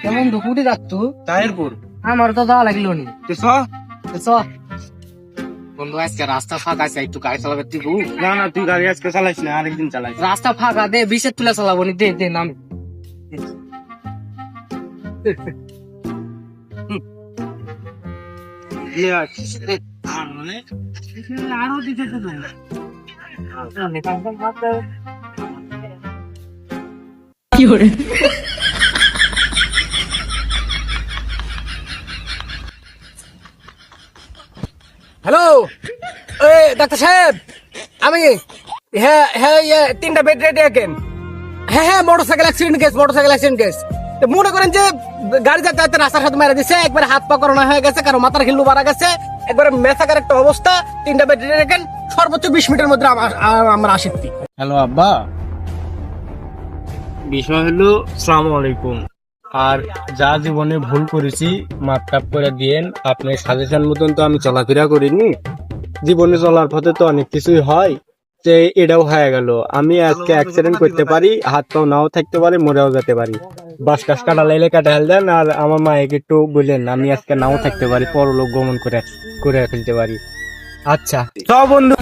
কেমন দুপুরে যাচ্ছু? তাহিরপুর আমার তো যাওয়া লাগলো নি। তুই চ বন্ধু আজকে রাস্তা ফাঁকা আছে, একটু গাড়ি চালাবে তুই? না না, তুই গাড়ি আজকে চালাইস না, আরেকদিন চালাইস। রাস্তা ফাঁকা দে, বিশের তুলে চালাবো নি। দে দে নাম। আরো দিতে হ্যালো, ডাক্তার সাহেব, আমি হ্যাঁ হ্যাঁ 3টা বেড রেডি রাখেন। হ্যাঁ মোটরসাইকেল অ্যাক্সিডেন্ট কেস। মনে করেন যে গাড়ি যাতে যাতে রাস্তার সাথে মেরে দিছে, একবারে হাত পা করোনা হয়ে গেছে, কারো মাথার হিল্লু মারা গেছে, একবারে মেসাকার একটা অবস্থা। 3টা বেড রেডি রাখেন, সর্বোচ্চ 20 মিনিটের মধ্যে আমরা আসিফতি। হ্যালো আব্বা, বিষয় হলো আসসালামু আলাইকুম। আর যা জীবনে ভুল করেছি মাপ টাপ করে দিয়েন। আপনার সাজেশন মতন তো আমি চলাফেরা করিনি, জীবনে চলার পথে তো অনেক কিছুই হয়, যে এটাও হয়ে গেল। আমি আজকে অ্যাক্সিডেন্ট করতে পারি, হাত পাও নাও থাকতে পারি, মরেও যেতে পারি। বাস কাজ কাটা লাইলে কাটা হেল দেন, আর আমার মায়েকে একটু বললেন আমি আজকে নাও থাকতে পারি, পরলোক গমন করে করে ফেলতে পারি। আচ্ছা চ বন্ধু।